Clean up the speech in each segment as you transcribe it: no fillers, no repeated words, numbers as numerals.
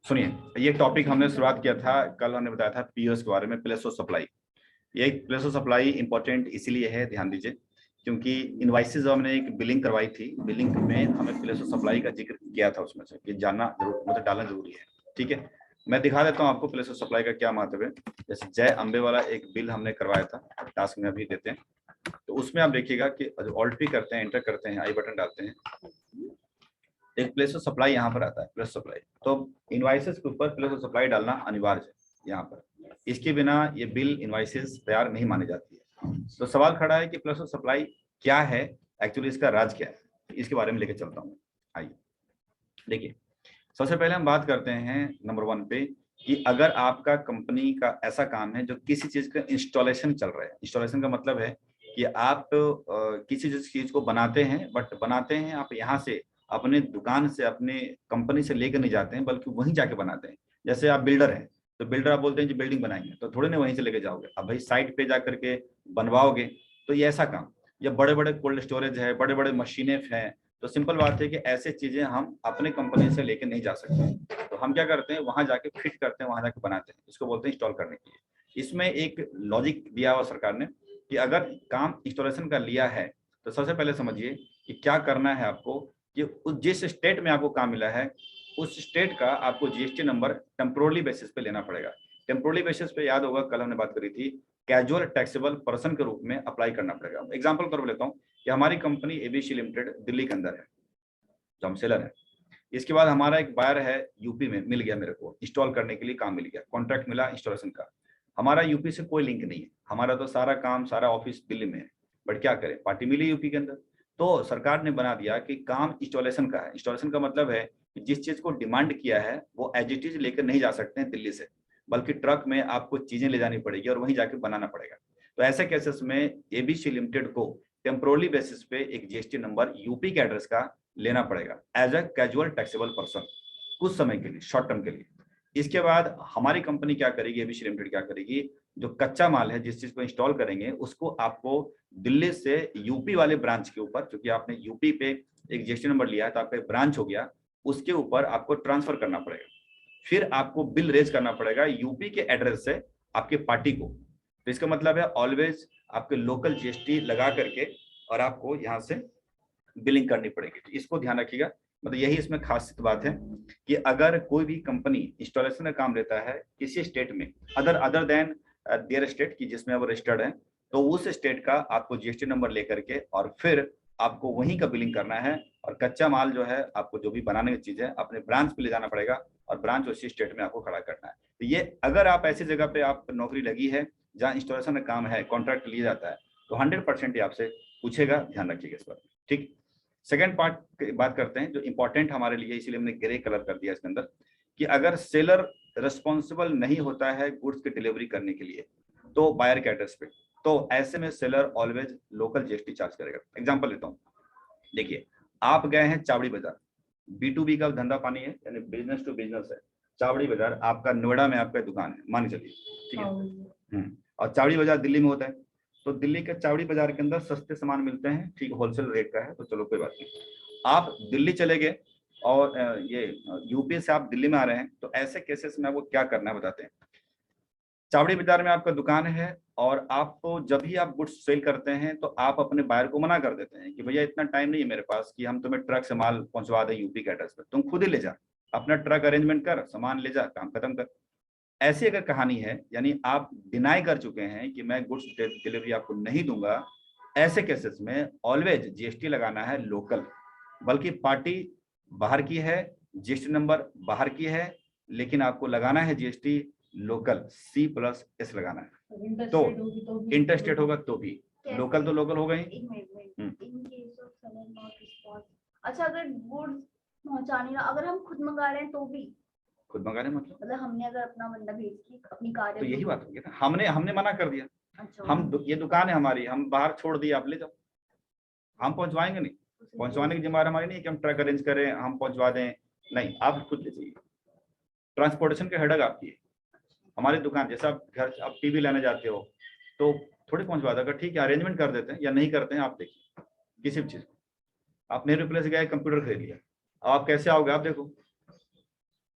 सुनिए, ये टॉपिक हमने शुरुआत किया था कल, हमने बताया था पीओएस के बारे में, प्लेस ऑफ सप्लाई। ये प्लेस ऑफ सप्लाई इंपॉर्टेंट इसीलिए है, ध्यान दीजिए, क्योंकि इनवाइसेज हमने एक बिलिंग करवाई थी, बिलिंग में हमें प्लेस ऑफ सप्लाई का जिक्र किया था उसमें से, कि जानना जरूर, मतलब डालना जरूरी है। ठीक है, मैं दिखा देता हूँ आपको प्लेस ऑफ सप्लाई का क्या महत्व है। जैसे जय अम्बे वाला एक बिल हमने करवाया था, टास्क में अभी देते हैं, तो उसमें आप देखिएगा कि ऑल्ट पी करते हैं, एंटर करते हैं, आई बटन डालते हैं, एक प्लेस ऑफ सप्लाई यहाँ पर आता है, प्लेस सप्लाई। तो इनवाइसेस के ऊपर प्लेस ऑफ सप्लाई डालना अनिवार्य है यहाँ पर, इसके बिना ये बिल इनवाइसेस तैयार नहीं मानी जाती है। तो सवाल खड़ा है कि प्लेस ऑफ सप्लाई क्या है, एक्चुअली इसका राज क्या है, इसके बारे में लेके चलता हूँ। आइए देखिए, सबसे पहले हम बात करते हैं नंबर 1 पे, कि अगर आपका कंपनी का ऐसा काम है जो किसी चीज का इंस्टॉलेशन चल रहा है। इंस्टॉलेशन का मतलब है कि आप किसी चीज को बनाते हैं, बट बनाते हैं आप यहाँ से, अपने दुकान से, अपने कंपनी से लेकर नहीं जाते हैं, बल्कि वहीं जाके बनाते हैं। जैसे आप बिल्डर हैं, तो बिल्डर आप बोलते हैं कि बिल्डिंग बनाएंगे, तो थोड़े ना वहीं से लेके जाओगे, अब भाई साइट पे जा करके बनवाओगे। तो ये ऐसा काम, या बड़े बड़े कोल्ड स्टोरेज है, बड़े बड़े मशीनें हैं, तो सिंपल बात है कि ऐसे चीजें हम अपने कंपनी से लेके नहीं जा सकते। तो हम क्या करते हैं, वहां जाके फिट करते हैं, वहां जाके बनाते हैं, इसको बोलते हैं इंस्टॉल करने के लिए। इसमें एक लॉजिक दिया हुआ सरकार ने, कि अगर काम इंस्टॉलेशन का लिया है, तो सबसे पहले समझिए कि क्या करना है आपको, कि उस जिस स्टेट में आपको काम मिला है, उस स्टेट का आपको जीएसटी नंबर टेम्पोरली बेसिस पे लेना पड़ेगा। टेम्पोरली बेसिस पे याद होगा, कल हमने बात करी थी, कैजुअल टैक्सेबल पर्सन के रूप में अप्लाई करना पड़ेगा। एग्जाम्पल कर लेता हूँ कि हमारी कंपनी एबीसी लिमिटेड दिल्ली के अंदर है, जो हम सेलर है। इसके बाद हमारा एक बायर है यूपी में, मिल गया मेरे को इंस्टॉल करने के लिए, काम मिल गया, कॉन्ट्रैक्ट मिला इंस्टॉलेशन का। हमारा यूपी से कोई लिंक नहीं है, हमारा तो सारा काम, सारा ऑफिस दिल्ली में है, बट क्या करें, पार्टी मिली यूपी के अंदर। तो सरकार ने बना दिया कि काम इंस्टॉलेशन का है। इंस्टॉलेशन का मतलब है कि जिस चीज को डिमांड किया है वो एज इट इज लेकर नहीं जा सकते हैं दिल्ली से, बल्कि ट्रक में आपको चीजें ले जानी पड़ेगी और वहीं जाके बनाना पड़ेगा। तो ऐसे केसेस में एबीसी लिमिटेड को टेम्पोरली बेसिस पे एक जीएसटी नंबर यूपी के एड्रेस का लेना पड़ेगा, as a casual taxable person, कुछ समय के लिए, शॉर्ट टर्म के लिए। इसके बाद हमारी कंपनी क्या करेगी, एबीसी लिमिटेड क्या करेगी, जो कच्चा माल है, जिस चीज को इंस्टॉल करेंगे, उसको आपको दिल्ली से यूपी वाले ब्रांच के ऊपर, क्योंकि आपने यूपी पे एक जीएसटी नंबर लिया है तो आपका एक ब्रांच हो गया, उसके ऊपर आपको ट्रांसफर करना पड़ेगा। फिर आपको बिल रेज करना पड़ेगा यूपी के एड्रेस से आपके पार्टी को। तो इसका मतलब है ऑलवेज आपके लोकल जीएसटी लगा करके और आपको यहाँ से बिलिंग करनी पड़ेगी। तो इसको ध्यान रखिएगा, मतलब यही इसमें खास बात है, कि अगर कोई भी कंपनी इंस्टॉलेशन का काम लेता है किसी स्टेट में, other other than there state की जिसमें वो रजिस्टर्ड है, तो उस स्टेट का आपको जीएसटी नंबर लेकर के और फिर आपको वहीं का बिलिंग करना है। और कच्चा माल जो है, आपको जो भी बनाने की चीज है, अपने ब्रांच पे ले जाना पड़ेगा और ब्रांच उसी स्टेट में आपको खड़ा करना है। तो ये अगर आप ऐसी जगह पे आप नौकरी लगी है जहाँ इंस्टॉलेशन का काम है, कॉन्ट्रैक्ट लिया जाता है, तो 100% ये आपसे पूछेगा, ध्यान रखिएगा इस पर। ठीक, सेकेंड पार्ट की बात करते हैं जो इंपॉर्टेंट हमारे लिए, इसीलिए हमने ग्रे कलर कर दिया इसके अंदर, कि अगर सेलर रिस्पॉन्सिबल नहीं होता है गुड्स की डिलीवरी करने के लिए, तो बायर के एड्रेस पे, तो ऐसे में seller always local GST charge करेगा। एग्जांपल लेता हूँ, देखिए, आप गए हैं चावड़ी बाजार, B2B का धंधा पानी है, यानी बिजनेस टू बिजनेस है। चावड़ी बाजार आपका नोएडा में आपका दुकान है, मान चलिए, ठीक है। और चावड़ी बाजार दिल्ली में होता है, तो दिल्ली के चावड़ी बाजार के अंदर सस्ते सामान मिलते हैं, ठीक, होलसेल रेट का है, तो चलो कोई बात नहीं। आप दिल्ली चले गए और ये यूपी से आप दिल्ली में आ रहे हैं, तो ऐसे केसेस में आपको क्या करना है बताते हैं। चावड़ी बाजार में आपका दुकान है, और आपको जब भी आप गुड्स सेल करते हैं, तो आप अपने बायर को मना कर देते हैं कि भैया इतना टाइम नहीं है मेरे पास कि हम तुम्हें ट्रक से माल पहुंचवा दें यूपी के एड्रेस पर, तुम खुद ही ले जा, अपना ट्रक अरेंजमेंट कर, सामान ले जा, काम खत्म कर। ऐसी अगर कहानी है, यानी आप डिनाई कर चुके हैं कि मैं गुड्स डिलीवरी आपको नहीं दूंगा, ऐसे केसेस में ऑलवेज जीएसटी लगाना है लोकल, बल्कि पार्टी बाहर की है, जीएसटी नंबर बाहर की है, लेकिन आपको लगाना है जीएसटी लोकल, C+S लगाना है। तो इंटरस्टेट होगा तो भी, लोकल तो लोकल होगा ही। अच्छा, अगर गुड्स पहुंचाने ना, अगर हम खुद मंगा रहे हैं तो भी, खुद मंगा रहे मतलब हमने अगर अपना बंदा भेज के अपनी कार, तो यही बात होगी ना, हमने मना कर दिया। अच्छा, हम ये दुकान है हमारी, हम बाहर छोड़ दिए, आप ले जाओ, हम पहुंचवाएंगे नहीं, पहुंचवाने की जिम्मेदारी हमारी नहीं है कि हम ट्रक अरेंज करें, हम पहुंचवा दें, नहीं, आप खुद ले जाइए। ट्रांसपोर्टेशन के हेडक आपकी है। हमारी दुकान, जैसे आप घर आप टीवी लेने जाते हो, तो थोड़ी पहुंचवा देगा, ठीक है अरेंजमेंट कर देते हैं या नहीं करते हैं, आप देखिए। किसी भी चीज को आप नेहरू प्लेस गए, कंप्यूटर खरीद लिया, अब आप कैसे आओगे, आप देखो,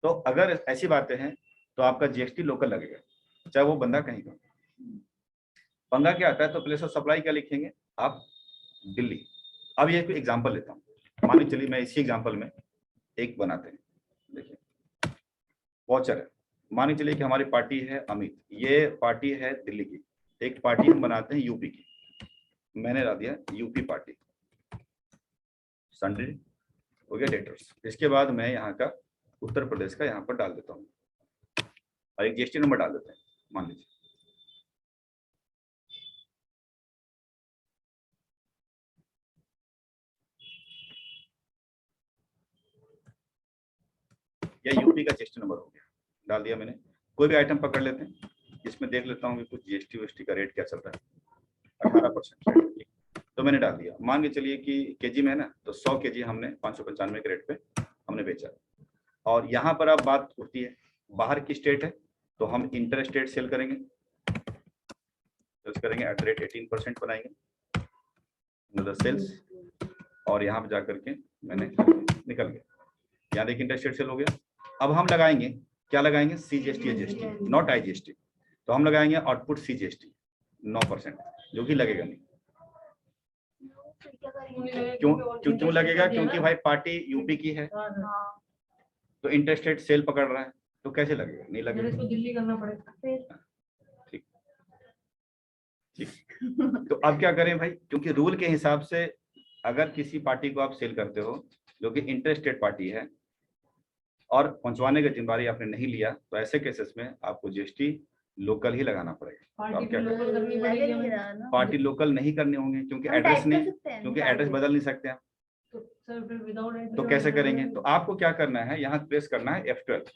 तो अगर ऐसी बातें हैं तो आपका जीएसटी लोकल लगेगा, चाहे वो बंदा कहीं का। पंगा क्या आता है, तो प्लेस ऑफ सप्लाई क्या लिखेंगे आप, दिल्ली। अब ये कोई एग्जांपल लेता हूँ, मान लीजिए चलिए मैं इसी एग्जांपल में एक बनाते हैं, देखिए वाचर है, मान लीजिए चलिए कि हमारी पार्टी है अमित, ये पार्टी है दिल्ली की, एक पार्टी हम बनाते हैं यूपी की, मैंने डाल दिया यूपी पार्टी, सन्ड्री हो गया डेटर्स। इसके बाद मैं यहाँ का उत्तर प्रदेश का यहाँ पर डाल देता हूँ और एक जीएसटी नंबर डाल देते हैं, मान लीजिए या यूपी का जीएसटी नंबर हो गया, डाल दिया मैंने। कोई भी आइटम पकड़ लेते हैं, इसमें देख लेता हूँ कि कुछ जीएसटी वीएसटी का रेट क्या चल रहा है, 18%, तो मैंने डाल दिया। मान के चलिए कि केजी में है ना, तो 100 केजी हमने 595 के रेट पे हमने बेचा। और यहाँ पर अब बात उठती है, बाहर की स्टेट है तो हम इंटर स्टेट सेल करेंगे, @18% बनाएंगे सेल्स, और यहाँ पे जाकर के मैंने निकल गया, यहाँ देखिए इंटर स्टेट सेल हो गया। अब हम लगाएंगे, क्या लगाएंगे, CGST या GST, नॉट IGST, तो हम लगाएंगे आउटपुट CGST 9%, जो कि लगेगा नहीं। क्यों लगेगा, क्योंकि भाई पार्टी यूपी की है तो इंटर स्टेट सेल पकड़ रहा है, तो कैसे लगेगा, नहीं लगेगा, इसको दिल्ली करना पड़ेगा। ठीक ठीक, तो अब क्या करें भाई, क्योंकि रूल के हिसाब से अगर किसी पार्टी को आप सेल करते हो जो कि इंटर स्टेट पार्टी है और पहुंचवाने का जिम्मेदारी आपने नहीं लिया, तो ऐसे केसेस में आपको जीएसटी लोकल ही लगाना पड़ेगा। तो आप क्या करें, पार्टी लोकल नहीं करने होंगे क्योंकि एड्रेस नहीं, क्योंकि एड्रेस बदल नहीं सकते आप, तो कैसे करेंगे, तो आपको क्या करना है, यहाँ प्रेस करना है F12,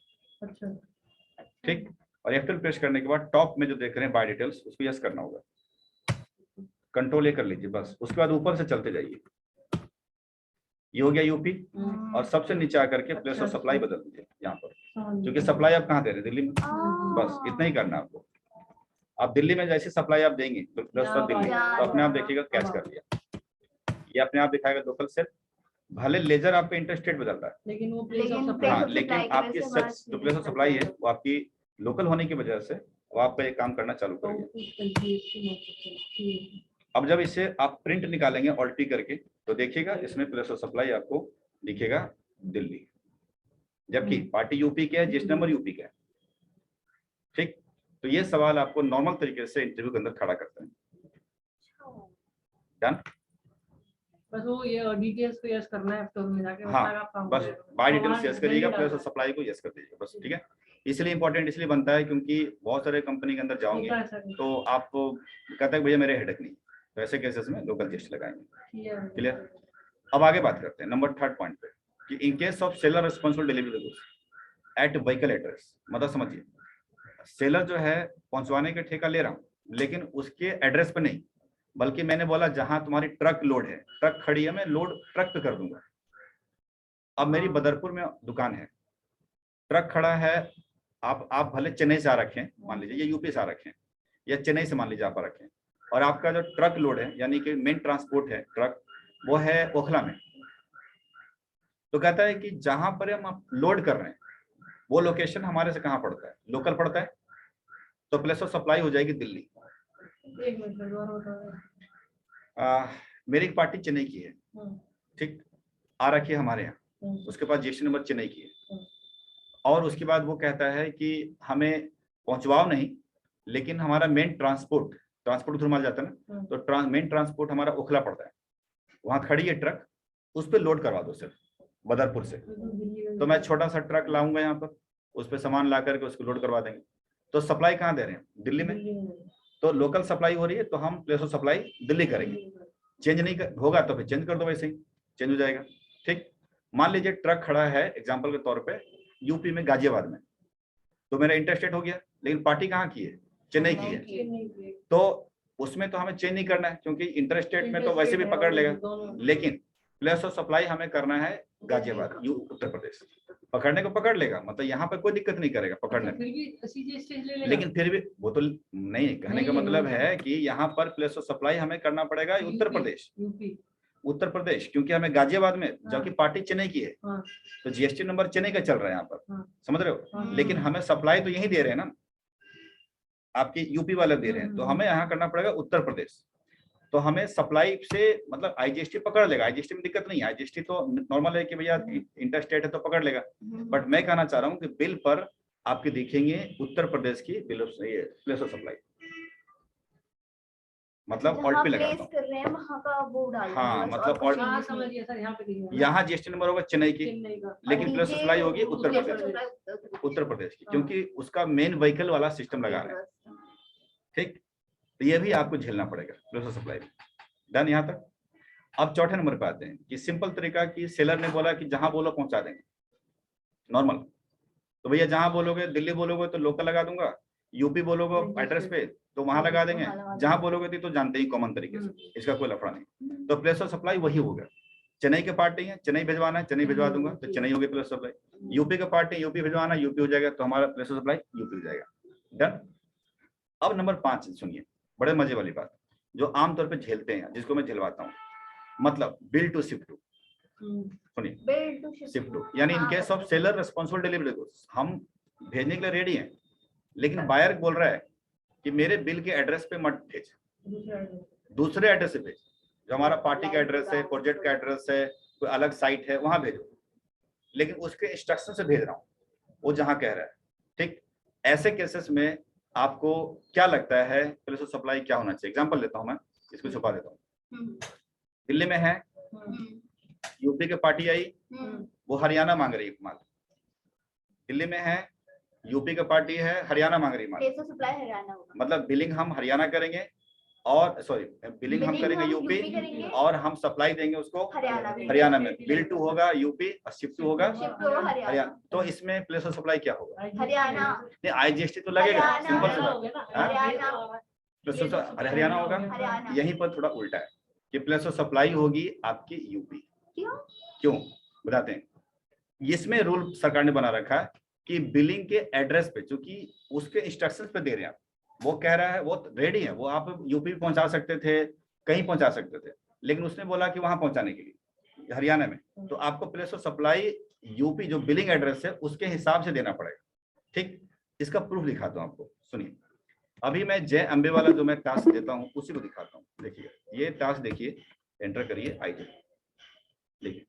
ठीक, और F12 प्रेस करने के बाद टॉप में जो देख रहे हैं बाय डिटेल्स, उसको यस करना होगा, कंट्रोल ए कर लीजिए बस, उसके बाद ऊपर से चलते जाइए, ये हो गया यूपी, और सबसे नीचे आकर के प्लेस ऑफ सप्लाई बदल दीजिए यहाँ पर, क्योंकि सप्लाई आप कहाँ दे रहे हैं, दिल्ली में, बस इतना ही करना है आपको। आप दिल्ली में जैसे सप्लाई आप देंगे तो प्लस ऑफ दिल्ली, तो अपने आप देखिएगा कैच कर लिया, ये अपने आप दिखाएगा लोकल सेल, भले लेजर आपका इंटरस्टेट बदल रहा है, लेकिन वो प्लेस ऑफ सप्लाई, हाँ, लेकिन आपकी जो प्लेस ऑफ सप्लाई है वो आपकी लोकल होने की वजह से वो आपका ये काम करना चालू करेगा। अब जब इसे आप प्रिंट निकालेंगे ऑल्टी करके, तो देखिएगा इसमें प्लेस ऑफ सप्लाई आपको दिखेगा दिल्ली, जबकि पार्टी यूपी का है, जिस नंबर यूपी का है, ठीक। तो ये सवाल आपको नॉर्मल तरीके से इंटरव्यू के अंदर खड़ा करते हैं, डन। बस वो ये डिटेल्स को यस करना है F12 में जाके, हाँ, बस बाय डिटेल्स यस करिएगा, प्लेस ऑफ सप्लाई को यस कर दीजिएगा बस, ठीक है। इसलिए इंपॉर्टेंट इसलिए बनता है क्योंकि बहुत सारे कंपनी के अंदर जाओगे तो आपको कहता है भैया मेरे हेडेक नहीं, तो ऐसे केसेस में लोकल जीएसटी लगाएंगे, क्लियर। अब आगे बात करते हैं नंबर 3 पॉइंट पे, कि in case of seller responsible delivery goods at vehicle address, मतलब समझिए सेलर जो है पहुंचवाने के ठेका ले रहा हूँ, लेकिन उसके एड्रेस पे नहीं, बल्कि मैंने बोला जहां तुम्हारी ट्रक लोड है, ट्रक खड़ी है, मैं लोड ट्रक पे कर दूंगा। अब मेरी बदरपुर में दुकान है, ट्रक खड़ा है, आप भले चेन्नई से आ रखे हैं, मान लीजिए, या यूपी से आ रखे हैं, या चेन्नई से मान लीजिए आप आ रखे हैं, और आपका जो ट्रक लोड है यानी कि मेन ट्रांसपोर्ट है ट्रक, वो है ओखला में, तो कहता है कि जहां पर हम लोड कर रहे हैं वो लोकेशन हमारे से कहाँ पड़ता है, लोकल पड़ता है, तो प्लेस ऑफ सप्लाई हो जाएगी दिल्ली। एक मिनट, मेरी एक पार्टी चेन्नई की है, ठीक, आ रखी है हमारे यहाँ, उसके पास जीएसटी नंबर चेन्नई की है, और उसके बाद वो कहता है कि हमें पहुंचवाओ नहीं, लेकिन हमारा मेन ट्रांसपोर्ट थ्रू माल जाता है ना, तो मेन ट्रांसपोर्ट हमारा ओखला पड़ता है, वहां खड़ी है ट्रक, उस पर लोड करवा दो सिर्फ बदरपुर से, तो मैं छोटा सा ट्रक लाऊंगा यहाँ पर, उस पर सामान ला करके उसको लोड करवा देंगे, तो सप्लाई कहाँ दे रहे हैं, दिल्ली में, तो लोकल सप्लाई हो रही है, तो हम प्लेस ऑफ सप्लाई दिल्ली करेंगे, चेंज नहीं होगा तो फिर चेंज कर दो, वैसे ही चेंज हो जाएगा, ठीक। मान लीजिए ट्रक खड़ा है एग्जांपल के तौर पे यूपी में गाजियाबाद में, तो मेरा इंटरस्टेट हो गया, लेकिन पार्टी कहाँ की है, चेन्नई की है, तो उसमें तो हमें चेंज नहीं करना है क्योंकि इंटरस्टेट में तो वैसे भी पकड़ लेगा, लेकिन प्लेस ऑफ सप्लाई हमें करना है गाजियाबाद, उत्तर प्रदेश, पकड़ने को पकड़ लेगा, मतलब यहाँ पे कोई दिक्कत नहीं करेगा पकड़ने में, लेकिन फिर भी वो तो नहीं, कहने का मतलब है कि यहाँ पर प्लेस ऑफ सप्लाई हमें करना पड़ेगा उत्तर प्रदेश, उत्तर प्रदेश, क्योंकि हमें गाजियाबाद में, जबकि पार्टी चेन्नई की है, हाँ। तो जीएसटी नंबर चेन्नई का चल रहा है यहाँ पर, हाँ। समझ रहे हो? हाँ। लेकिन हमें सप्लाई तो यही दे रहे हैं ना, आपकी यूपी वाले दे रहे हैं, तो हमें यहाँ करना पड़ेगा उत्तर प्रदेश। तो हमें सप्लाई से मतलब आईजीएसटी पकड़ लेगा, आईजीएसटी में दिक्कत नहीं है, आईजीएसटी तो नॉर्मल है कि भैया इंटर स्टेट है तो पकड़ लेगा। बट मैं कहना चाह रहा हूँ कि बिल पर आपके दिखेंगे उत्तर प्रदेश की bill of place of supply, मतलब ऑल्ट पे लगाता हूँ। कर रहे हैं वहाँ का वो डालना हाँ, है बस, मतलब और कुछ हाँ नहीं। समझिए सर, यहाँ पे दिखेगा। यहाँ जीएसटी नंबर होगा चेन्नई की, चेन्नई का। लेकिन प्लेस ऑफ सप्लाई होगी उत्तर place of Pradesh, supply Uttar Pradesh की, हाँ। क्योंकि उसका मेन व्हीकल वाला सिस्टम लगा रहे हैं। ठीक, तो ये भी आपको झेलना पड़ेगा प्लेस ऑफ सप्लाई में। डन यहाँ तक। अब चौथे नंबर पे आते हैं कि सिंपल तरीका कि सेलर ने बोला कि जहां बोलो पहुंचा देंगे, नॉर्मल। तो भैया जहां बोलोगे, दिल्ली बोलोगे तो लोकल लगा दूंगा, यूपी बोलोगे एड्रेस पे तो वहां लगा देंगे, जहां बोलोगे तो जानते ही कॉमन तरीके से, इसका कोई लफड़ा नहीं। तो प्लेस ऑफ सप्लाई वही होगा। चेन्नई के पार्टी है, चेन्नई भिजवाना है, चेन्नई भिजवा दूंगा तो चेन्नई होगी प्लेस ऑफ सप्लाई। यूपी का पार्टी, यूपी भिजवाना, यूपी हो जाएगा तो हमारा प्लेस ऑफ सप्लाई यूपी हो जाएगा। डन। अब नंबर 5 सुनिए, बड़े मजे वाली बात जो आमतौर पर झेलते हैं, जिसको मैं झेलवाता हूँ, मतलब बिल टू शिफ्ट टू। सुनिए, शिफ्ट टू यानी in case of seller responsible delivery goods, हम भेजने के लिए रेडी हैं, लेकिन बायर बोल रहा है कि मेरे बिल के एड्रेस पे मत भेज, दूसरे एड्रेस से भेज, जो हमारा पार्टी का एड्रेस है, प्रोजेक्ट का एड्रेस है, कोई अलग साइट है वहां भेजो, लेकिन उसके इंस्ट्रक्शन से भेज रहा हूँ वो जहां कह रहा है। ठीक, ऐसे केसेस में आपको क्या लगता है प्लेस ऑफ सप्लाई क्या होना चाहिए? एग्जांपल लेता हूं मैं, इसको छुपा देता हूँ। दिल्ली में है, यूपी के पार्टी आई, वो हरियाणा मांग रही है माल। दिल्ली में है, यूपी का पार्टी है, हरियाणा मांग रही है माल। सप्लाई हरियाणा होगा, मतलब बिलिंग हम हरियाणा करेंगे और सॉरी बिलिंग हम करेंगे यूपी और हम सप्लाई देंगे उसको हरियाणा में। बिल टू होगा यूपी और शिफ्ट टू होगा हरियाणा। तो इसमें प्लेस ऑफ सप्लाई क्या होगा? हरियाणा। नहीं, आईजीएसटी तो लगेगा, सिंपल सी बात, हरियाणा होगा। यहीं पर थोड़ा उल्टा है कि प्लेस ऑफ सप्लाई होगी आपकी यूपी। क्यों बताते हैं। इसमें रूल सरकार ने बना रखा है कि बिलिंग के एड्रेस पे, चूंकि उसके इंस्ट्रक्शंस पे दे रहे हैं आप, वो कह रहा है वो रेडी है, वो आप यूपी पहुंचा सकते थे, कहीं पहुंचा सकते थे, लेकिन उसने बोला कि वहां पहुंचाने के लिए हरियाणा में, तो आपको प्लेस ऑफ सप्लाई यूपी जो बिलिंग एड्रेस है उसके हिसाब से देना पड़ेगा। ठीक, इसका प्रूफ दिखाता हूँ आपको, सुनिए। अभी मैं जय अम्बे वाला जो मैं टास्क देता हूँ उसी को दिखाता हूँ। देखिए ये टास्क देखिए, एंटर करिए, आई देखिए।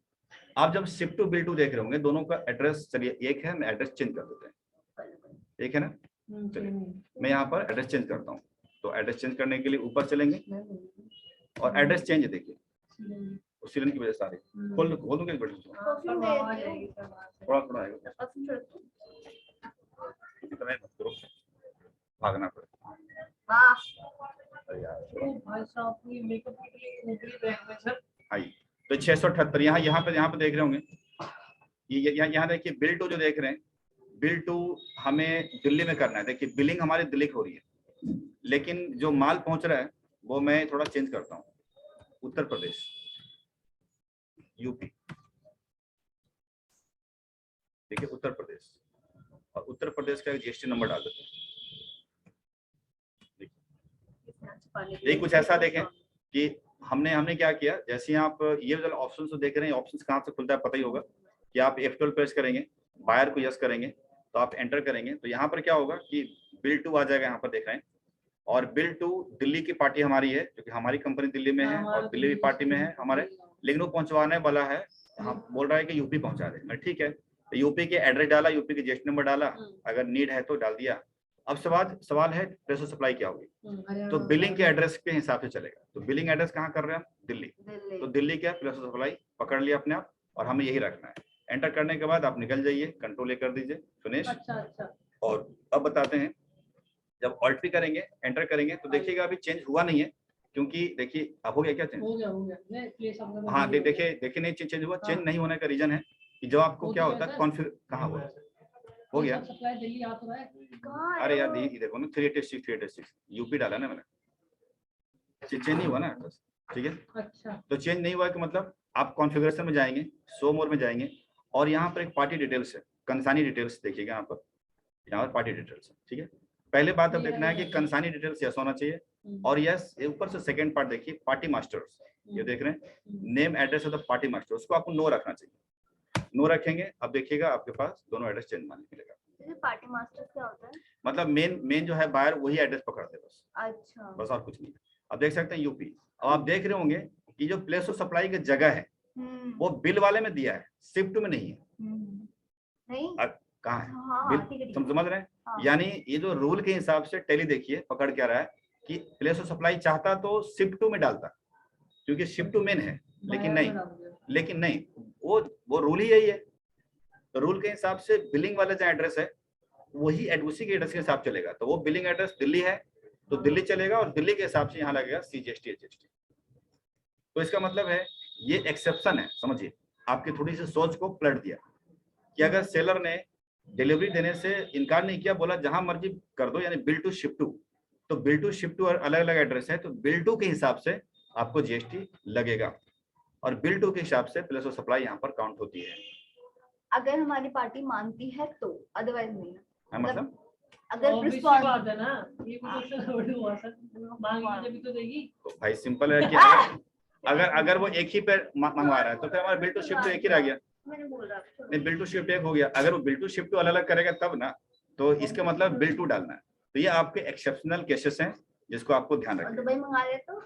आप जब शिफ्ट टू बिल टू देख रहे होंगे, दोनों का एड्रेस चलिए एक है, मैं एड्रेस चेंज कर देते हैं, एक है ना। चलिए मैं यहाँ पर एड्रेस चेंज करता हूँ, तो एड्रेस चेंज करने के लिए ऊपर चलेंगे और एड्रेस चेंज देखिए, सीलन की वजह से आ रही। खोल दूंगा एक मिनट, थोड़ा थोड़ा आएगा, इतना मत करो, भागना पड़ेगा। आई तो 678 यहाँ पे देख रहे होंगे, ये यहाँ देखिए बिल टू जो देख रहे हैं, बिल टू हमें दिल्ली में करना है। देखिए बिलिंग हमारी दिल्ली हो रही है, लेकिन जो माल पहुंच रहा है वो मैं थोड़ा चेंज करता हूँ, उत्तर प्रदेश, यूपी। देखिए उत्तर प्रदेश, और उत्तर प्रदेश का जीएसटी नंबर डाल देते हैं। ये कुछ ऐसा देखें कि हमने क्या किया, जैसे आप ये वाला ऑप्शन तो देख रहे हैं, ऑप्शन कहाँ से खुलता है पता ही होगा कि आप F12 प्रेस करेंगे, बायर को यस करेंगे तो आप एंटर करेंगे, तो यहाँ पर क्या होगा कि बिल टू आ जाएगा, यहाँ पर देख रहे हैं। और बिल टू दिल्ली की पार्टी हमारी है, क्योंकि हमारी कंपनी दिल्ली में है और दिल्ली की पार्टी में है हमारे, लेकिन वो पहुंचवाने वाला है, हम बोल रहा है कि यूपी पहुंचा दे। मैं ठीक है, तो यूपी के एड्रेस डाला, यूपी के जीएसटी नंबर डाला, अगर नीड है तो डाल दिया। अब सवाल है प्लेस ऑफ सप्लाई क्या होगी, तो बिलिंग के एड्रेस के हिसाब से चलेगा। तो बिलिंग एड्रेस कहाँ कर रहे हैं हम? दिल्ली। तो दिल्ली क्या प्लेस ऑफ सप्लाई पकड़ लिया अपने आप, और हमें यही रखना है। एंटर करने के बाद आप निकल जाइए, कंट्रोल कर दीजिए सुनेश। अच्छा। और अब बताते हैं, जब ऑल्ट पी करेंगे, एंटर करेंगे, तो देखिएगा अभी चेंज हुआ नहीं है, क्योंकि देखिए अब हो गया क्या चेंज? हो गया। हाँ देखिए नहीं चेंज हुआ। चेंज नहीं होने का रीजन है कि जब आपको क्या होता है कॉन्फ़िगर, कहाँ हुआ? हो गया। सप्लाई दिल्ली आ तो रहा है। अरे यार देखो ना, 386 यूपी डाला ना मैंने, चेंज नहीं हुआ ना बस, ठीक है। अच्छा, तो चेंज नहीं हुआ कि मतलब आप कॉन्फ़िगरेशन में जाएंगे, शो मोर में जाएंगे, और यहाँ पर एक पार्टी डिटेल्स है, कंसानी डिटेल्स देखिएगा यहाँ पर पार्टी डिटेल्स है, ठीक है। पहले बात अब देखना है कि कंसानी डिटेल्स यस होना चाहिए, और यस ऊपर से सेकंड पार्ट देखिए, पार्टी मास्टर्स, ये देख रहे हैं, name address of the party master, उसको आपको नो रखना चाहिए। नो रखेंगे, अब देखिएगा आपके पास दोनों एड्रेस चेंज मानने मिलेगा। पार्टी मास्टर क्या होता है? मतलब मेन जो है बायर वही एड्रेस पकड़ते हैं बस। अच्छा, बस और कुछ नहीं। अब देख सकते हैं यूपी। अब आप देख रहे होंगे कि जो प्लेस ऑफ सप्लाई की जगह है वो बिल वाले में दिया है, शिफ्ट में नहीं है। नहीं कहाँ है? हाँ, बिल ठीक है, समझ रहे हैं? हाँ। यानी ये जो रूल के हिसाब से टेली देखिए पकड़ क्या रहा है कि प्लेस ऑफ सप्लाई चाहता तो शिफ्ट टू में डालता, क्योंकि शिफ्ट टू मेन है, लेकिन नहीं वो रूल ही यही है। तो रूल के हिसाब से बिलिंग वाला जो एड्रेस है वही उसी के एड्रेस के हिसाब चलेगा। तो वो बिलिंग एड्रेस दिल्ली है तो दिल्ली चलेगा, और दिल्ली के हिसाब से यहाँ लगेगा CGST HST। तो इसका मतलब है ये एक्सेप्शन है, समझिए। आपकी थोड़ी सी सोच को पलट दिया कि अगर सेलर ने डिलीवरी देने से इनकार नहीं किया, बोला जहां मर्जी कर दो, यानी बिल टू शिप टू, तो बिल टू शिप टू अलग अलग एड्रेस है, तो बिल टू के हिसाब से आपको GST लगेगा, और बिल टू के हिसाब से प्लेस ऑफ सप्लाई यहाँ पर काउंट होती है। अगर हमारी पार्टी मानती है तो, अदरवाइज नहीं। मतलब अगर रिस्पॉन्स बात है ना, ये क्वेश्चन थोड़ी हुआ सर, मांगी जब तो देगी। तो भाई सिंपल है कि अगर वो एक ही पे मंगवा रहा है तो फिर हमारा बिल टू शिप टू एक ही रह गया। मैंने बोल रहा नहीं, बिल टू शिफ्ट एक हो गया। अगर वो बिल टू शिफ्ट टू अलग अलग करेगा तब ना, तो इसका मतलब बिल टू डालना है। तो ये आपके एक्सेप्शनल केसेस हैं जिसको आपको ध्यान रखना है। दुबई मंगा ले तो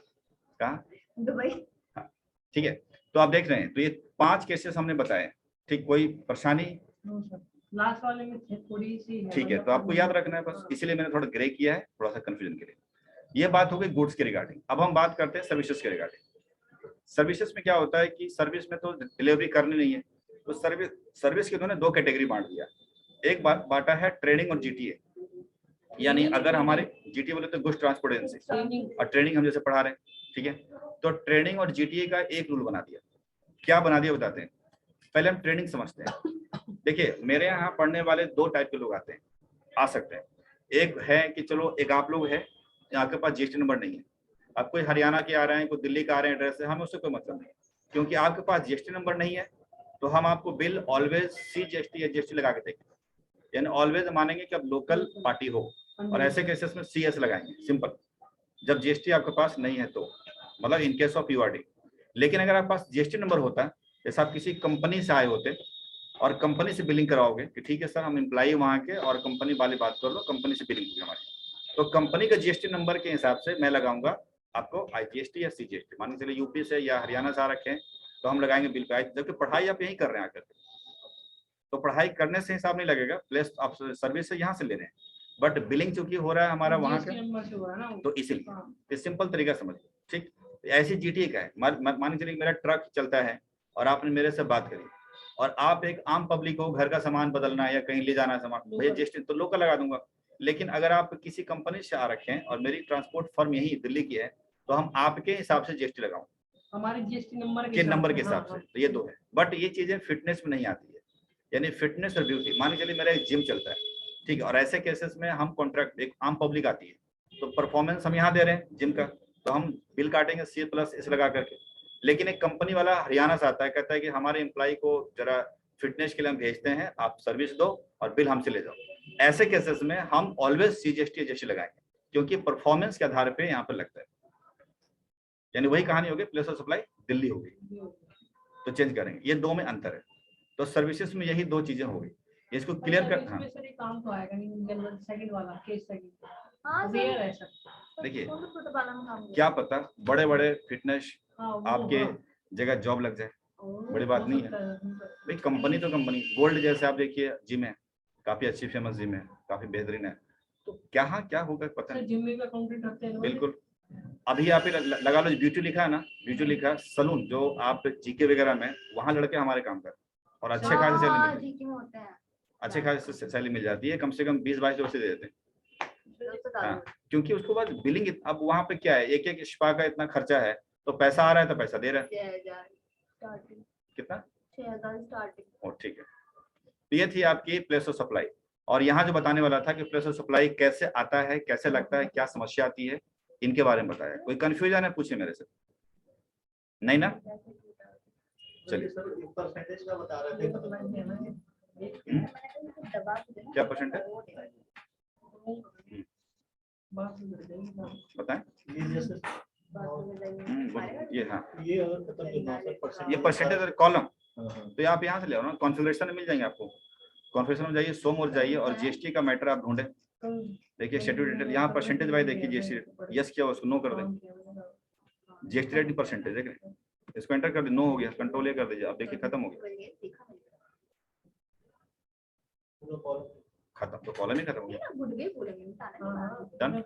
कहाँ? दुबई। हाँ, ठीक है। तो आप देख रहे हैं, तो ये 5 केसेस हमने बताए। ठीक, कोई परेशानी? लास्ट वाले में थोड़ी सी है, ठीक है, तो आपको याद रखना है बस, इसीलिए मैंने थोड़ा ग्रे किया है, थोड़ा सा कंफ्यूजन के लिए। ये बात हो गई गुड्स के रिगार्डिंग। अब हम बात करते हैं सर्विसेज के रिगार्डिंग। सर्विसेज में क्या होता है कि सर्विस में तो डिलीवरी करनी नहीं है, तो सर्विस के उन्होंने 2 कैटेगरी बांट दिया। एक बांटा है ट्रेनिंग और GTA, यानी अगर हमारे GTA बोले तो गुड्स ट्रांसपोर्ट एजेंसी, और ट्रेनिंग हम जैसे पढ़ा रहे हैं, ठीक है। तो ट्रेनिंग और GTA का एक रूल बना दिया। क्या बना दिया बताते हैं। पहले हम ट्रेनिंग समझते हैं। देखिए, मेरे यहाँ पढ़ने वाले 2 टाइप के लोग आते हैं, आ सकते हैं। एक है कि चलो, एक आप लोग है आपके पास GST नंबर नहीं है, आप कोई हरियाणा के आ रहे हैं, कोई दिल्ली का आ रहे हैं, एड्रेस है, हमें उससे कोई मतलब नहीं, क्योंकि आपके पास GST नंबर नहीं है, तो हम आपको बिल ऑलवेज CGST या GST लगा के देंगे, यानी ऑलवेज मानेंगे कि आप लोकल पार्टी हो, और ऐसे केसेस में CS लगाएंगे, सिंपल। जब GST आपके पास नहीं है तो, मतलब इन केस ऑफ URD। लेकिन अगर आपके पास GST नंबर होता, जैसे आप किसी कंपनी से आए होते और कंपनी से बिलिंग कराओगे कि ठीक है सर हम एम्प्लॉई वहाँ के, और कंपनी वाले बात कर लो, कंपनी से बिलिंग होगी हमारी, तो कंपनी का GST नंबर के हिसाब से मैं लगाऊंगा आपको IGST या CGST। मान के चलिए यूपी से या हरियाणा से आ रखे हैं, तो हम लगाएंगे बिल पे, जबकि पढ़ाई आप यहीं कर रहे हैं आकर के, तो पढ़ाई करने से हिसाब नहीं लगेगा, प्लस आप सर्विस से यहाँ से ले रहे हैं, बट बिलिंग चूंकि हो रहा है हमारा वहाँ का, तो इसीलिए सिंपल तरीका समझिए। ठीक, ऐसी GTA का है। मान चलिए मेरा ट्रक चलता है और आपने मेरे से बात करी, और आप एक आम पब्लिक हो, घर का सामान बदलना है या कहीं ले जाना है सामान, भैया GST तो लोकल लगा दूंगा। लेकिन अगर आप किसी कंपनी से आ रखे हैं और मेरी ट्रांसपोर्ट फर्म यही दिल्ली की है, तो हम आपके हिसाब से GST लगाऊं, हमारे GST नंबर के हिसाब से। तो ये 2 है, बट ये चीजें फिटनेस में नहीं आती है, यानी फिटनेस और ब्यूटी। मान के चलिए मेरा एक जिम चलता है, ठीक है, और ऐसे केसेस में हम कॉन्ट्रैक्ट, एक आम पब्लिक आती है, तो परफॉर्मेंस हम यहाँ दे रहे हैं जिम का, तो हम बिल काटेंगे C+S लगा करके। लेकिन एक कंपनी वाला हरियाणा से आता है, कहता है कि हमारे एम्प्लॉय को जरा फिटनेस के लिए हम भेजते हैं, आप सर्विस दो और बिल हमसे ले जाओ। ऐसे केसेस में हम ऑलवेज CGST GST लगाएंगे, क्योंकि परफॉर्मेंस के आधार पे यहाँ पर लगता है। यानी वही कहानी होगी, प्लेस ऑफ सप्लाई दिल्ली होगी, तो चेंज करेंगे। ये 2 में अंतर है। तो सर्विसेज में यही 2 चीजें हो गई, इसको क्लियर कर। हाँ, काम तो आएगा नहीं, सेकंड वाला केस सेकंड। हाँ रेयर है सर। देखिए क्या क्या पता बड़े बड़े फिटनेस आपके जगह जॉब लग जाए, बड़ी बात नहीं है भाई। कंपनी तो कंपनी, गोल्ड जैसे आप देखिए जिम है, काफी अच्छी फेमस जिम है, काफी बेहतरीन है, तो क्या होगा पता नहीं। जिम में भी अकाउंटेंट रखते हैं बिल्कुल। अभी आप लगा लो ब्यूटी लिखा है ना, ब्यूटी लिखा है सलून, जो आप GK वगैरह में, वहां लड़के हमारे काम कर, और अच्छे खासे सैलरी मिलती है, अच्छे खासे सैलरी मिल जाती है, कम से कम 20-22 वर्ष दे देते हैं। हाँ, क्योंकि उसके बाद बिलिंग, अब वहां पे क्या है, एक स्पा का इतना खर्चा है, तो पैसा आ रहा है तो पैसा दे रहा है। कितना? 6,000 स्टार्टिंग। ठीक है। तो ये थी आपकी प्लेस ऑफ सप्लाई। और यहाँ जो बताने वाला था कि प्लेस ऑफ सप्लाई कैसे आता है, कैसे लगता है, क्या समस्या आती है, इनके बारे में बताया। कोई कंफ्यूजन है पूछे मेरे से? नहीं ना? चलिए, परसेंटेज का बता रहे थे, क्या परसेंट है बताएं। ये जैसे ये हाँ, ये अगर मतलब जो 69% ये परसेंटेज कॉलम, हाँ। तो आप यहाँ से ले आओ ना, कॉन्फ़िगरेशन में मिल जाएंगे आपको। कॉन्फ़िगरेशन में जाइए, शो मोर जाइए और जीएसटी का मैटर आप ढूंढे। देखिए शेड्यूल डिटेल, यहाँ परसेंटेज वाइज देखिए जीएसटी, यस किया उसको नो कर दें, जीएसटी रेट परसेंटेज देख रहे हैं, इसको एंटर कर दे, नो हो गया, कंट्रोल ए कर दीजिए, आप देखिए खत्म हो गया, खत्म, तो कॉलम ही खत्म हो गया, डन।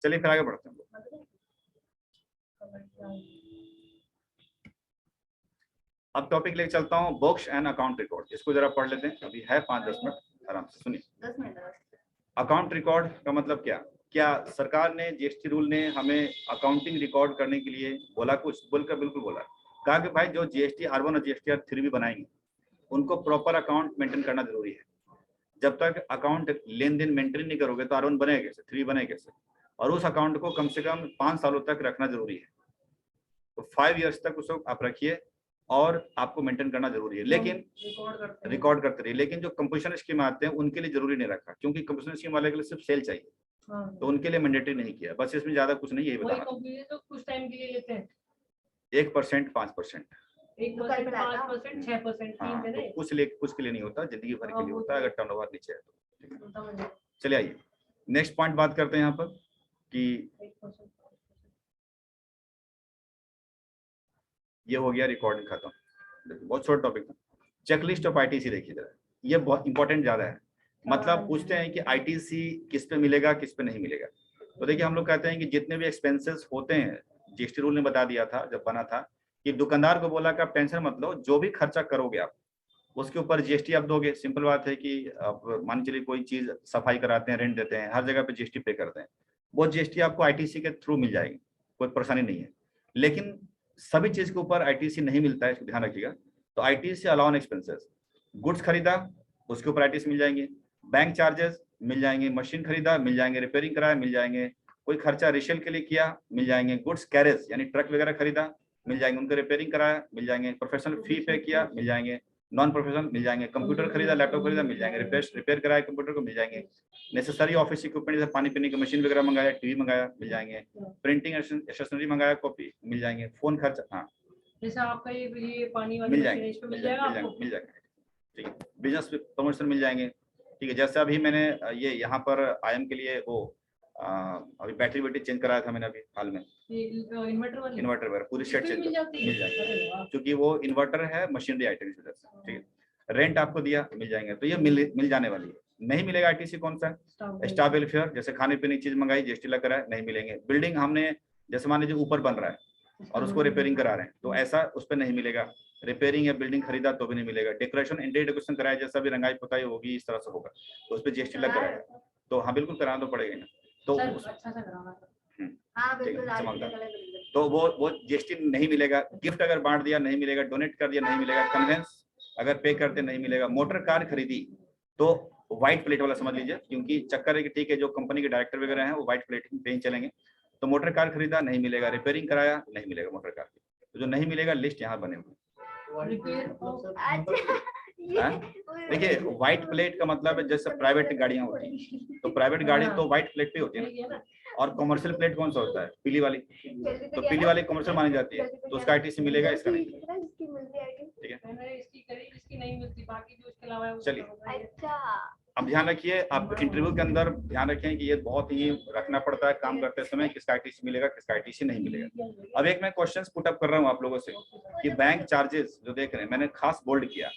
चलिए फिर आगे बढ़ते हैं। अब टॉपिक लेके चलता हूँ बुक्स एंड अकाउंट रिकॉर्ड, इसको जरा पढ़ लेते हैं, अभी है 5-10 मिनट, आराम से सुनिए। अकाउंट रिकॉर्ड का मतलब क्या, क्या सरकार ने, जीएसटी रूल ने हमें अकाउंटिंग रिकॉर्ड करने के लिए बोला, कुछ बोलकर बिल्कुल बोला, कहा कि भाई जो जीएसटी R1 और जीएसटी R3 भी बनाएंगे उनको प्रॉपर अकाउंट मेंटेन करना जरूरी है। जब तक अकाउंट लेन देन मेंटेन नहीं करोगे तो R1 बनेगा कैसे, 3 बनेगा कैसे, और उस अकाउंट को कम से कम 5 सालों तक रखना जरूरी है। तो 5 इयर्स तक उसको आप रखिए और आपको मेंटेन करना जरूरी है, लेकिन रिकॉर्ड करते रहिए। लेकिन जो कंपोजिशन स्कीम आते हैं उनके लिए जरूरी नहीं रखा, क्योंकि कंपोजिशन स्कीम वाले के लिए सिर्फ सेल चाहिए, तो उनके लिए मैंडेटरी नहीं किया, बस इसमें ज्यादा कुछ नहीं, यही बताना। तो कुछ टाइम के लिए लेते हैं 1%, 5%, 1%, 5%, 6%, हाँ, तो कुछ के लिए नहीं होता, जिंदगी भर के लिए होता है अगर टर्नओवर नीचे है तो। चलिए आइए नेक्स्ट पॉइंट बात करते हैं यहाँ पर कि ये हो गया रिकॉर्डिंग खत्म, बहुत छोटा टॉपिक था। चेकलिस्ट ऑफ आईटीसी देखिए जरा, ये बहुत इंपॉर्टेंट ज्यादा है, मतलब पूछते हैं कि आईटीसी किस पे मिलेगा किस पे नहीं मिलेगा। तो देखिए हम लोग कहते हैं कि जितने भी एक्सपेंसेस होते हैं, जीएसटी रूल ने बता दिया था जब बना था कि दुकानदार को बोला कि आप टेंशन मत लो, जो भी खर्चा करोगे आप उसके ऊपर जीएसटी आप दोगे। सिंपल बात है कि आप मान चलिए कोई चीज सफाई कराते हैं, रेंट देते हैं, हर जगह पे जीएसटी पे करते हैं, वो जीएसटी आपको आईटीसी के थ्रू मिल जाएगी, कोई परेशानी नहीं है। लेकिन सभी चीज के ऊपर आईटीसी नहीं मिलता है, इसको ध्यान रखिएगा। तो ITC allow on expenses, goods खरीदा उसके ऊपर आईटीसी मिल जाएंगे, बैंक चार्जेस मिल जाएंगे, मशीन खरीदा मिल जाएंगे, रिपेयरिंग कराया मिल जाएंगे, कोई खर्चा रेशल के लिए किया मिल जाएंगे, गुड्स कैरेज यानी ट्रक वगैरह खरीदा मिल जाएंगे, उनको रिपेयरिंग कराया मिल जाएंगे, प्रोफेशनल फी पे किया मिल जाएंगे, नॉन प्रोफेशनल मिल जाएंगे, कंप्यूटर खरीदा, लैपटॉप खरीदा मिल जाएंगे, रिपेयर कराया कंप्यूटर को मिल जाएंगे, नेसेसरी ऑफिस इक्विपमेंट जैसे पानी पीने की मशीन वगैरह मंगाया, टीवी मंगाया मिल जाएंगे, प्रिंटिंग स्टेशनरी मंगाया कॉपी मिल जाएंगे, फोन खर्चा, हाँ जैसे आपका ये पानी वाली मिल मशीन जाएंगे, है, इस पे मिल जाएगा आपको? मिल जाएंगे, ठीक है। बिजनेस प्रमोशन मिल जाएंगे, ठीक है। जैसे अभी मैंने ये यहाँ पर आईएम के लिए वो अभी बैटरी चेंज कराया था मैंने अभी हाल में, इन्वर्टर वगैरह पूरी सेट चेंज मिल जाएगी, क्योंकि वो इन्वर्टर है मशीनरी आइटम की वजह से, ठीक है। रेंट आपको दिया मिल जाएंगे, तो ये मिल जाने वाली है। नहीं मिलेगा आईटीसी कौन सा, स्टाफ वेलफेयर, जैसे खाने पीने की चीज मंगाई जीएसटी लग रहा है, नहीं मिलेंगे। बिल्डिंग हमने जैसे मान लीजिए ऊपर बन रहा है और उसको रिपेयरिंग करा रहे हैं, तो ऐसा उस पर नहीं मिलेगा। रिपेयरिंग या बिल्डिंग खरीदा तो भी नहीं मिलेगा। डेकोरेशन इंटीरियर डेकोरेशन कराया, जैसा भी रंगाई पुताई होगी इस तरह से होगा, तो उस पर जीएसटी लग रहा है, तो हाँ बिल्कुल कराना तो पड़ेगा ना। तो तो वो जीएसटी नहीं मिलेगा। गिफ्ट अगर बांट दिया नहीं मिलेगा, डोनेट कर दिया नहीं मिलेगा, कन्वेंस अगर पे करते नहीं मिलेगा। मोटर कार खरीदी तो व्हाइट प्लेट वाला समझ लीजिए, क्योंकि चक्कर है कि ठीक है जो कंपनी के डायरेक्टर वगैरह हैं वो व्हाइट प्लेट पे ही चलेंगे, तो मोटर कार खरीदा नहीं मिलेगा। रिपेयरिंग कराया नहीं मिलेगा मोटर कार की, तो जो नहीं मिलेगा लिस्ट यहाँ बने हुए। देखिए व्हाइट प्लेट का मतलब है जैसे प्राइवेट गाड़ियां होती हैं, तो प्राइवेट गाड़ी तो व्हाइट प्लेट पे होती है ना, और कमर्शियल प्लेट कौन सा होता है, पीली वाली, तो पीली वाली कमर्शियल मानी जाती है, तो उसका आईटीसी मिलेगा, इसका नहीं, ठीक है। इसकी नहीं मिलती, बाकी जो इसके अलावा है। चलिए अब ध्यान रखिए, आप इंटरव्यू के अंदर ध्यान रखें कि ये बहुत ही रखना पड़ता है काम करते समय, किसका आईटीसी मिलेगा किसका आईटीसी नहीं मिलेगा। अब एक मैं क्वेश्चंस पुट अप कर रहा हूँ आप लोगों से कि बैंक चार्जेस जो देख रहे हैं, मैंने खास बोल्ड किया,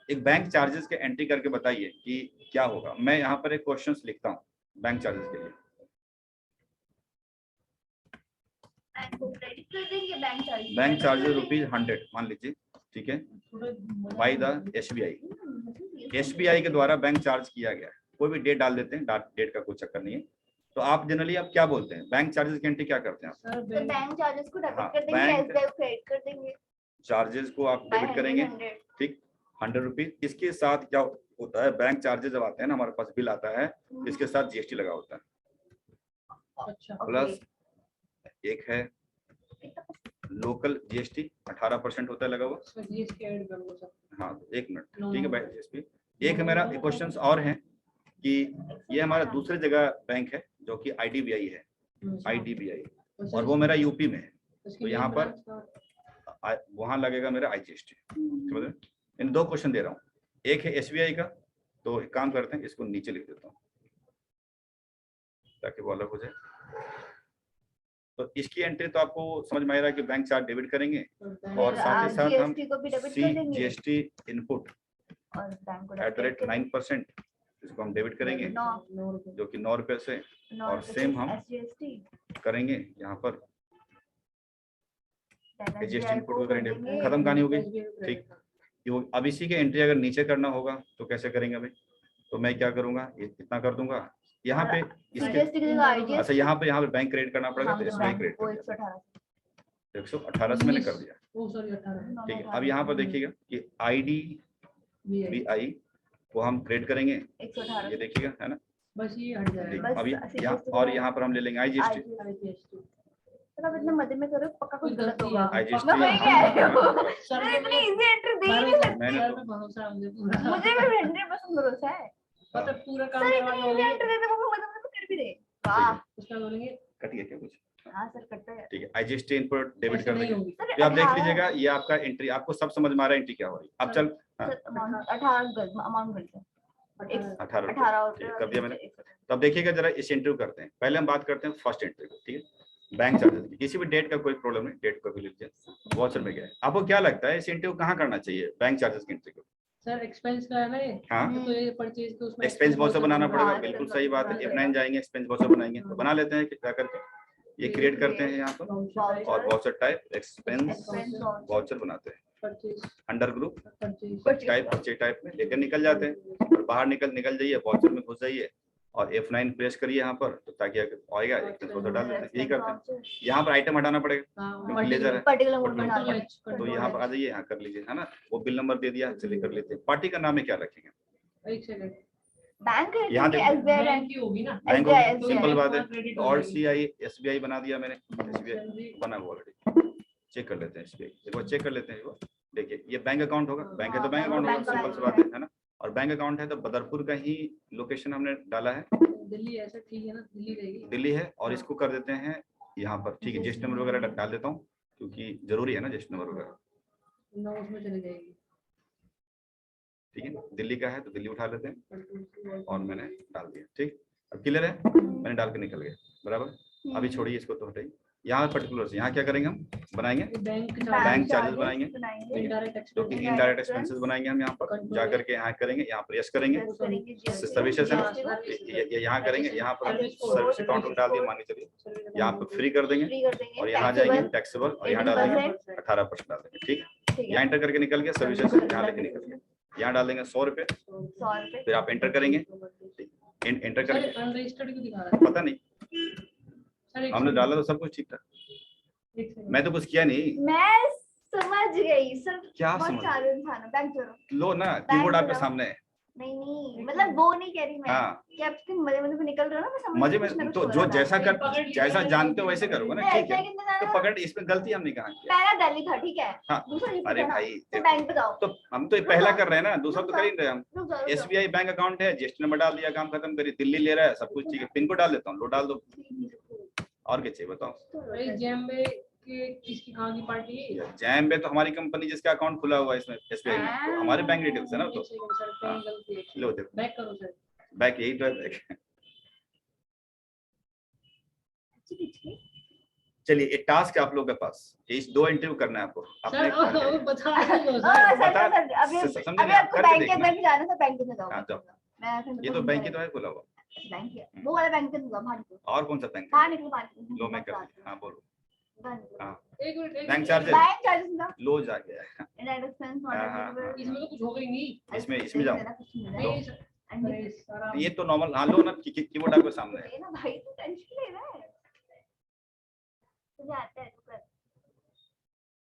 एक बैंक चार्जेस के एंट्री करके बताइए कि क्या होगा। मैं यहाँ पर एक क्वेश्चंस लिखता हूँ बैंक चार्जेस के लिए। बैंक चार्जेस ₹100 मान लीजिए, ठीक है, बाय द एसबीआई के द्वारा बैंक चार्ज किया गया है। कोई भी डेट डाल देते हैं, डेट का कोई चक्कर नहीं है। तो आप जनरली आप क्या बोलते हैं, बैंक चार्जेस की एंट्री क्या करते हैं आप? तो बैंक चार्जेस को डेबिट कर देंगे, बैंक क्रेडिट कर देंगे, चार्जेस को आप डेबिट करेंगे, ठीक, ₹100। इसके साथ क्या होता है, बैंक चार्जेस जब आते हैं ना हमारे पास बिल आता है, इसके साथ जीएसटी लगा होता है, प्लस एक है लोकल जीएसटी 18% होता है लगा हुआ। हाँ एक मिनट, ठीक है भाई जीएसटी। एक मेरा क्वेश्चन और है कि ये हमारा दूसरी जगह बैंक है जो कि आईडीबीआई है, IDBI, और वो मेरा यूपी में है, तो यहाँ पर वहां लगेगा मेरा IGST। समझ रहे? इन दो क्वेश्चन दे रहा हूँ, एक है SBI का, तो एक काम करते हैं इसको नीचे लिख देता हूँ ताकि वो अलग हो जाए। तो इसकी एंट्री तो आपको समझ में आ रहा है कि बैंक चार्ज डेबिट करेंगे और साथ ही साथ हम GST को भी डेबिट कर देंगे CGST इनपुट और बैंक को @ 9% इसको हम डेबिट करेंगे, 9 जो कि 9 रुपए से, और सेम हम SGST करेंगे यहाँ पर GST SBI इनपुट को को करेंगे। देंगे। खत्म कहानी हो गई, ठीक। अब इसी के एंट्री अगर नीचे करना होगा तो कैसे करेंगे भाई? तो मैं क्या करूंगा, इतना कर दूंगा यहाँ पे इसके, CGST की जगह IGST। अच्छा यहाँ पे बैंक क्रेडिट करना पड़ेगा, तो SBI क्रेडिट वो कर दिया, 118 118 से मैंने कर दिया, ओ सॉरी 18 ठीक है। अब यहाँ पर देखिएगा कि IDBI को हम क्रेडिट करेंगे, 118 ये देखिएगा, है ना, बस ये हट ठीक। जाएगा। बस अब यहाँ CGST और यहाँ पर हम ले लेंगे IGST, मतलब इतने मजे में करो, पक्का कुछ गलत होगा। IGST मैं वही कह रही हूँ। सर मैं पे इतनी इजी एंट्री दे ही नहीं सकती। मैंने सर तो- पे भरोसा है मुझे पूरा। मुझे भी 100% भरोसा है। मतलब पूरा काम सर करवा इतनी इजी लोगे। एंट्री देते वो मतलब तो कर भी दे। वाह। उसका बोलेंगे कट गया क्या कुछ, हाँ सर करता है। ठीक है। IGST इनपुट डेबिट ऐसे कर नहीं देंगे, होगी। सर तो आप देख 18 लीजिएगा ये आपका एंट्री, आपको सब समझ में आ रहा है एंट्री क्या हो रही है। अब चल, हाँ, सर अमाउंट 18 गलत अमाउंट गलत है। 18 18 रुपये, ठीक है, कर दिया मैंने। तो अब देखिएगा जरा इस एंट्री को करते हैं। पहले हम बात करते हैं फर्स्ट एंट्री को, ठीक है। बैंक चार्जेस की किसी भी डेट का कोई प्रॉब्लम नहीं, डेट को भी लीजिए, वाउचर में गया है। आपको क्या लगता है इस एंट्री को कहाँ करना चाहिए, बैंक चार्जेस की एंट्री को? सर एक्सपेंस का है ना ये, हाँ, तो ये परचेज तो उसमें एक्सपेंस वाउचर बनाना पड़ेगा, हाँ, बिल्कुल expense सही बात है। voucher F9 जाएंगे, एक्सपेंस वाउचर बनाएंगे, तो बना लेते हैं क्या करके, ये क्रिएट करते हैं यहाँ पर, और वाउचर टाइप एक्सपेंस वाउचर बनाते हैं purchase under group purchase type, purchase type में लेकर निकल जाते हैं, और बाहर निकल जाइए, वाउचर में घुस जाइए और F9 प्रेस करिए यहाँ पर, तो ताकि आएगा एक्सपेंस वाउचर डाल देते हैं। यही करते हैं। यहाँ पर आइटम हटाना पड़ेगा क्योंकि लेजर है, पर्टिकुलर मोड में डालना है। तो यहाँ पर आ जाइए, यहाँ कर लीजिए, है ना। वो बिल नंबर दे दिया, चलिए कर लेते हैं। पार्टी का नाम है क्या रखेंगे? एक सेकंड बैंक है यहाँ कि देखो। SBI बैंक बैंक की होगी ना, बैंक SBI होगी, सिंपल बात है। क्रेडिट और CI SBI बना दिया मैंने, SBI बना हुआ ऑलरेडी। चेक कर लेते हैं SBI, एक बार चेक कर लेते हैं। देखिए ये बैंक अकाउंट होगा, बैंक है तो बैंक अकाउंट होगा, सिंपल सी बात है ना। और बैंक अकाउंट है तो बदरपुर का ही लोकेशन हमने डाला है, दिल्ली ऐसा ठीक है ना, दिल्ली रहेगी। दिल्ली है। और इसको कर देते हैं यहाँ पर, ठीक है। GST नंबर वगैरह डाल देता हूँ क्योंकि जरूरी है ना GST नंबर वगैरह, नौ उसमें चली जाएगी। ठीक है। दिल्ली का है तो दिल्ली उठा लेते हैं, और मैंने डाल दिया, ठीक। अब क्लियर है, मैंने डाल के निकल गया, बराबर। अभी छोड़िए इसको, तो हटाइए। यहाँ पर्टिकुलर यहाँ क्या करेंगे, हम बनाएंगे बैंक चार्जेस बनाएंगे, इनडायरेक्ट जो कि इनडायरेक्ट एक्सपेंसेस बनाएंगे हम यहाँ पर जाकर के, यहाँ करेंगे, यहाँ प्रेस करेंगे, सर्विसेज है ये यहाँ करेंगे, यहाँ पर सर्विस अकाउंट डाल दिए, मान के चलिए यहाँ पर फ्री कर देंगे, और यहाँ जाएंगे टैक्सेबल, और यहाँ डाल देंगे 18% डाल देंगे, ठीक। यहाँ एंटर करके निकल गया सर्विसेज, यहाँ लेके निकल गया, यहाँ डाल देंगे 100 रुपए, फिर आप एंटर करेंगे, एंटर करके अनरजिस्टर्ड क्यों दिखा रहा है? पता नहीं, सर एक हमने डाला तो सब कुछ ठीक था, एक सेकंड। मैं तो कुछ किया नहीं। मैं समझ गई सर। क्या बहुत समझ? चालू इंसान है, बैंक चलो। लो ना, कीबोर्ड आपके सामने है। नहीं मतलब वो नहीं कह रही मैं हाँ, कि आप कितने मजे में निकल रहे हो ना, मैं समझ मजे कुछ ना में कुछ तो हो जो रहा था। जैसा कर, जैसा जानते हो वैसे करोगे ना, ठीक है। तो पकड़, इसमें गलती हमने कहा किया। पहला दिल्ली था, ठीक है। हाँ, दूसरा ये अरे था ना, भाई तो बैंक पे जाओ। तो हम तो ये पहला कर रहे हैं ना, दूसरा तो कर ही नहीं रहे हम। रुक जाओ, रुक जाओ। SBI बैंक अकाउंट है, GST नंबर डाल दिया, काम खत्म करिए। दिल्ली ले रहा है, सब कुछ ठीक है। पिन कोड डाल देता हूँ, लो डाल दो, और क्या चाहिए बताओ। अरे जैम्बे के किसकी कहाँ की पार्टी है? जैम पे तो हमारी कंपनी जिसका अकाउंट खुला हुआ है इसमें SBI में, तो हमारे बैंक डिटेल्स है ना। तो एक सेकंड सर, कहीं गलती है। लो देखो, बैक करो सर। बैक यही तो है बैक। चलिए एक टास्क है आप लोगों के पास, इस 2 इंटरव्यू करना है आपको अपने। सर बता दो हाँ, सर। सर, सर, अभी समझे अभी ना, आपको करके बैंक के देखना। अंदर भी जाना था, बैंक में जाओ। हाँ, जाओ। मैं फिर ये तो बैंक ही तो है खुला हुआ। बैंक है, वो वाला बैंक के अंदर बाहर निकलो, और कौन सा बैंक है? बाहर निकलो, बाहर निकलो। लो मैं कर दिया, हाँ बोलो। हाँ, एक minute bank minute. Charges bank charges ना, लो जा गया है। इनडायरेक्ट एक्सपेंस, हाँ। इसमें तो कुछ होगा ही नहीं। इसमें जाओ। नहीं सर, अरे सारा ये तो नॉर्मल, हाँ लो ना, कीबोर्ड आपके सामने है। ना भाई, तू टेंशन ले रहा है। तुझे आता है, तू कर।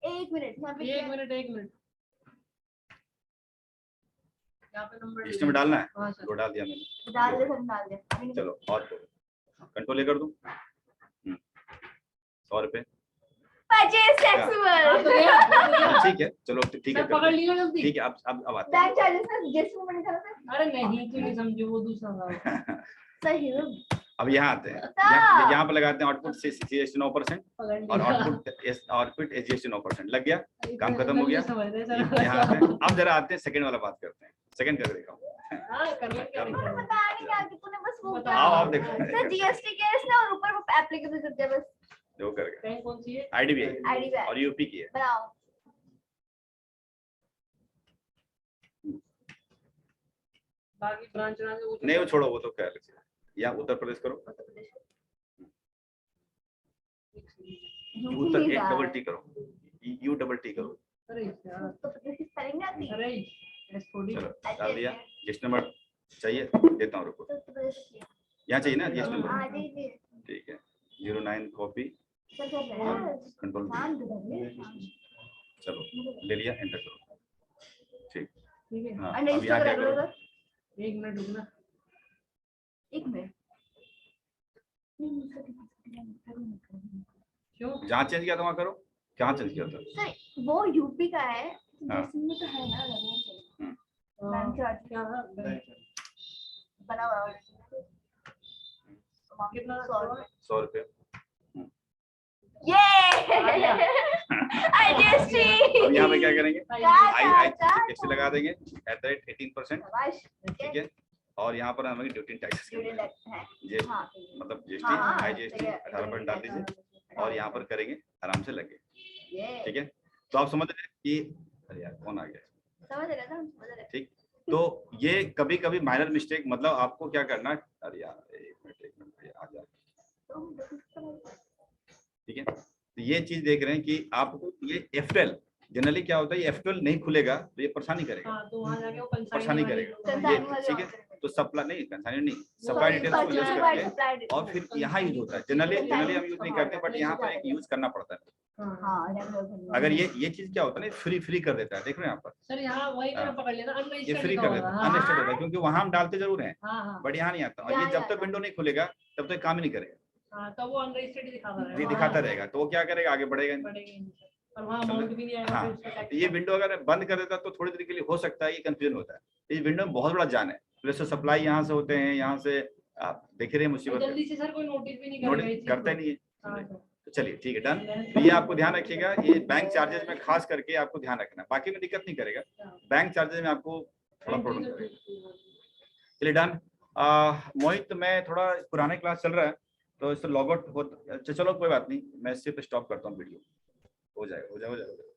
1 मिनट यहाँ पे एक मिनट यहाँ पे नंबर इसमें डालना है, हाँ सर। लो डाल दिया मैंने। डाल दे, सर डाल दे अभी नहीं। चलो और कंट्रोल कर दूं। 100 रुपए, परचेज हाँ, टैक्सेबल। तो गया। ठीक है, चलो ठीक है, सर पकड़ लिया जल्दी। ठीक है। अब आते बैंक हैं। चार्जेस ना, जिस में मैंने कहा था अरे नहीं, तू नहीं समझो, वो दूसरा था। सर हीरो अब यहाँ आते हैं, बता। यहाँ पर लगाते हैं आउटपुट जीएसटी 9% पकड़ और लिया। आउटपुट जीएसटी 9%, लग गया, काम खत्म हो गया। समझ रहे सर। यहाँ आते हैं, अब जरा आते हैं सेकंड वाला बात करते हैं, सेकंड कर दिखाओ। हाँ, कर लो, क्या तूने दिक्कत है? बताया नहीं क्या कि तूने बस वो बताओ, आओ आप देखो सर जीएसटी के इसने और ऊपर वो एप्लीकेबल करते हैं बस। जो कर गया, बैंक कौन सी है? आईडीबीआई आईडी बैक और यूपी की है। बनाओ। बाकी ब्रांच वो नहीं वो छोड़ो, वो तो क्या अलग चीज़ है। यहाँ उत्तर प्रदेश करो, उत्तर प्रदेश उत्तर एक डबल टी करो, यू डबल टी करो। अरे यार, उत्तर प्रदेश की स्पेलिंग आती है। अरे एस थोड़ी। चलो डाल दिया, जिस नंबर चाहिए देता हूँ, रुको। उत्तर प्रदेश की यहाँ चाहिए ना जिस नंबर, हाँ जी जी ठीक है 09 कॉपी सर सर कंट्रोल, मान दे चलो ले लिया, एंटर करो, ठीक। ठीक है, हाँ अंडर अब यहाँ क्या करो करो, सर। 1 मिनट रुकना। एक मिनट क्यों? जहाँ चेंज किया था वहाँ करो, कहाँ चेंज किया था? सर वो यूपी का है, हाँ। जिसमें तो है ना लगना चाहिए। बैंक चार्ज क्या है? बना हुआ है। कितना? 100 रुपये। ये आईजीएसटी अब यहाँ पे क्या करेंगे, आई लगा देंगे @18%, शाबाश ठीक है। और यहाँ पर हमें ड्यूटी टैक्सेस ये हाँ मतलब जीएसटी हाँ, आईजीएसटी 18% डाल दीजिए और यहाँ पर करेंगे, आराम से लगे, ये ठीक है। तो आप समझ रहे हैं कि अरे यार कौन आ गया, समझ रहे ना, समझ रहे। ठीक। तो ये कभी कभी माइनर मिस्टेक, मतलब आपको क्या करना, अरे यार एक मिनट आ जा, ठीक है। तो ये चीज देख रहे हैं कि आपको ये F12 जनरली क्या होता है, ये F12 नहीं खुलेगा तो ये परेशानी करेगा, हाँ, तो वहाँ जाके वो परेशानी करेगा ये, ठीक है। तो सप्लाई नहीं, कंसाइनर नहीं, सप्लाई डिटेल्स को यूज करके और फिर यहाँ यूज होता है। जनरली हम यूज नहीं करते, बट यहाँ पर एक यूज करना पड़ता है। अगर ये चीज क्या होता है ना, फ्री कर देता है, देख रहे हैं यहाँ पर, सर यहाँ वही हाँ। पकड़ लेना, ये अनरजिस्टर्ड फ्री लिखा कर होगा। देता है, हाँ, अनलिस्टेड होता है, क्योंकि वहाँ हम डालते जरूर हैं हाँ, हाँ, बट यहाँ नहीं आता। और ये यहाँ जब नहीं तक विंडो नहीं खुलेगा तब तक काम ही नहीं करेगा, हाँ, तो वो अनरजिस्टर्ड ही दिखाता ये रहेगा। दिखाता रहेगा, तो वो क्या करेगा, आगे बढ़ेगा नहीं। पड़ेगा ही नहीं सर। और वहाँ अमाउंट भी नहीं आएगा, हाँ, फिर उसका टैक्स। तो ये विंडो अगर बंद कर देता तो थोड़ी देर के लिए हो सकता है ये कंफ्यूजन होता है। इस विंडो में बहुत बड़ा जान है, प्लस सप्लाई यहाँ से होते हैं, यहाँ से आप देख रहे हैं मुसीबत जल्दी से सर कोई नोटिस भी नहीं करेगा नोटिस इस चीज़ करता को। ही नहीं हाँ, है। सर। तो चलिए ठीक है, डन। तो ये आपको ध्यान रखिएगा, ये बैंक चार्जेस में खास करके आपको ध्यान रखना, बाकी में दिक्कत नहीं करेगा, बैंक चार्जेस में आपको थोड़ा प्रॉब्लम करेगा। चलिए डन। मोहित मैं थोड़ा पुराने क्लास चल रहा है तो इससे लॉग आउट हो, चलो कोई बात नहीं, मैं सिर्फ स्टॉप करता हूँ वीडियो, हो जाएगा।